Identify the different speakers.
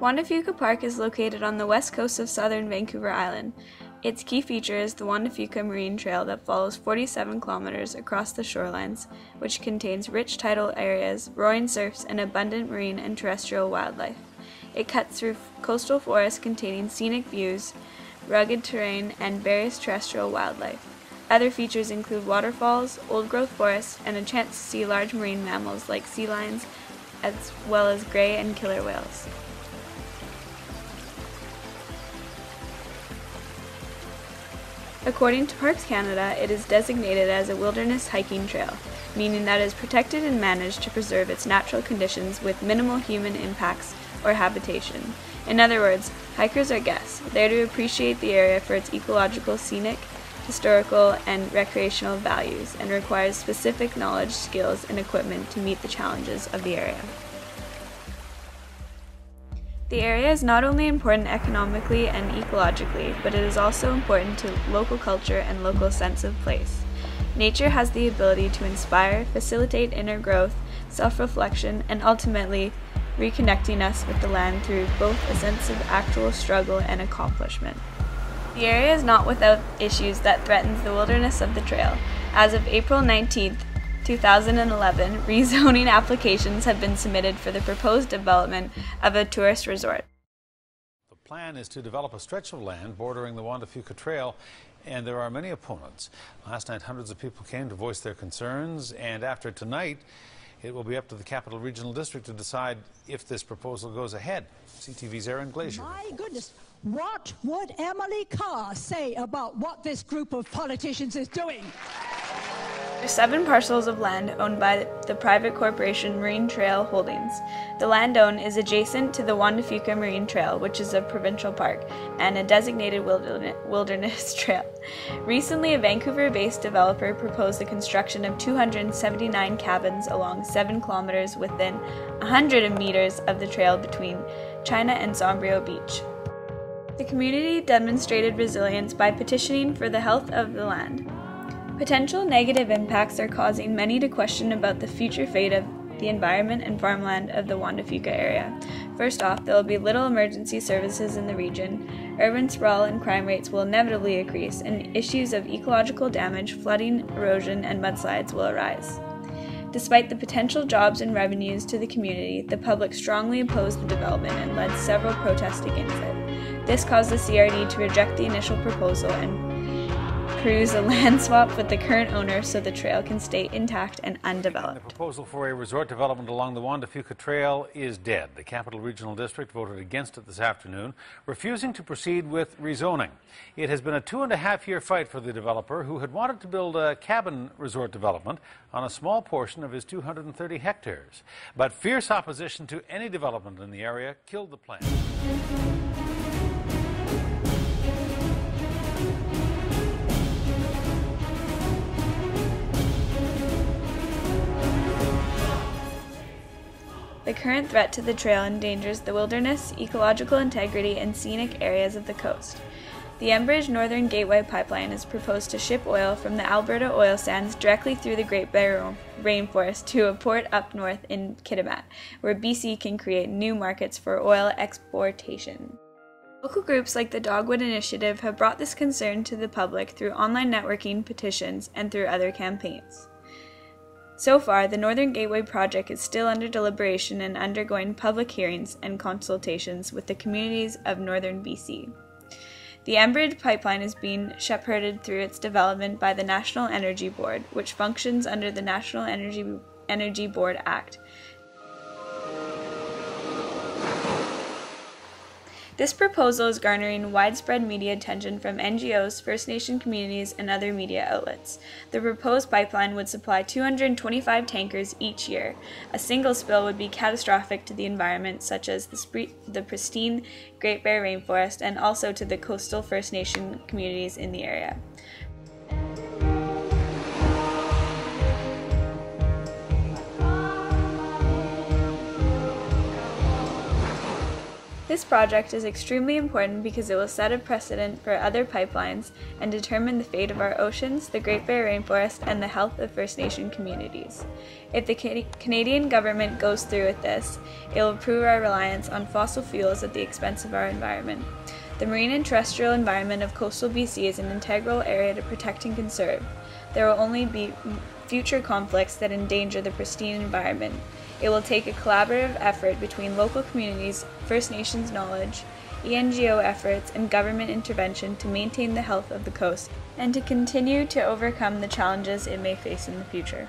Speaker 1: Juan De Fuca Park is located on the west coast of southern Vancouver Island. Its key feature is the Juan De Fuca Marine Trail that follows 47 kilometers across the shorelines, which contains rich tidal areas, roaring surfs, and abundant marine and terrestrial wildlife. It cuts through coastal forests containing scenic views, rugged terrain, and various terrestrial wildlife. Other features include waterfalls, old-growth forests, and a chance to see large marine mammals like sea lions, as well as gray and killer whales. According to Parks Canada, it is designated as a wilderness hiking trail, meaning that it is protected and managed to preserve its natural conditions with minimal human impacts or habitation. In other words, hikers are guests, there to appreciate the area for its ecological, scenic, historical, and recreational values, and requires specific knowledge, skills, and equipment to meet the challenges of the area. The area is not only important economically and ecologically, but it is also important to local culture and local sense of place. Nature has the ability to inspire, facilitate inner growth, self-reflection, and ultimately reconnecting us with the land through both a sense of actual struggle and accomplishment. The area is not without issues that threatens the wilderness of the trail. As of April 19, 2011, rezoning applications have been submitted for the proposed development of a tourist resort.
Speaker 2: The plan is to develop a stretch of land bordering the Juan De Fuca Trail, and there are many opponents. Last night, hundreds of people came to voice their concerns, and after tonight, it will be up to the Capital Regional District to decide if this proposal goes ahead. CTV's Aaron Glazier.
Speaker 3: My goodness, what would Emily Carr say about what this group of politicians is doing?
Speaker 1: There are 7 parcels of land owned by the private corporation Marine Trail Holdings. The land owned is adjacent to the Juan De Fuca Marine Trail, which is a provincial park and a designated wilderness trail. Recently, a Vancouver-based developer proposed the construction of 279 cabins along 7 kilometers within 100 meters of the trail between China and Sombrio Beach. The community demonstrated resilience by petitioning for the health of the land. Potential negative impacts are causing many to question about the future fate of the environment and farmland of the Juan De Fuca area. First off, there will be little emergency services in the region, urban sprawl and crime rates will inevitably increase, and issues of ecological damage, flooding, erosion, and mudslides will arise. Despite the potential jobs and revenues to the community, the public strongly opposed the development and led several protests against it. This caused the CRD to reject the initial proposal and cruise a land swap with the current owner so the trail can stay intact and undeveloped.
Speaker 2: The proposal for a resort development along the Juan De Fuca Trail is dead. The Capital Regional District voted against it this afternoon, refusing to proceed with rezoning. It has been a 2.5-year fight for the developer, who had wanted to build a cabin resort development on a small portion of his 230 hectares. But fierce opposition to any development in the area killed the plan.
Speaker 1: The current threat to the trail endangers the wilderness, ecological integrity, and scenic areas of the coast. The Enbridge Northern Gateway pipeline is proposed to ship oil from the Alberta oil sands directly through the Great Bear Rainforest to a port up north in Kitimat, where BC can create new markets for oil exportation. Local groups like the Dogwood Initiative have brought this concern to the public through online networking, petitions, and through other campaigns. So far, the Northern Gateway project is still under deliberation and undergoing public hearings and consultations with the communities of northern BC. The Enbridge pipeline is being shepherded through its development by the National Energy Board, which functions under the National Energy Board Act. This proposal is garnering widespread media attention from NGOs, First Nation communities, and other media outlets. The proposed pipeline would supply 225 tankers each year. A single spill would be catastrophic to the environment, such as the pristine Great Bear Rainforest, and also to the coastal First Nation communities in the area. This project is extremely important because it will set a precedent for other pipelines and determine the fate of our oceans, the Great Bear Rainforest, and the health of First Nation communities. If the Canadian government goes through with this, it will prove our reliance on fossil fuels at the expense of our environment. The marine and terrestrial environment of coastal BC is an integral area to protect and conserve. There will only be future conflicts that endanger the pristine environment. It will take a collaborative effort between local communities, First Nations knowledge, ENGO efforts, and government intervention to maintain the health of the coast and to continue to overcome the challenges it may face in the future.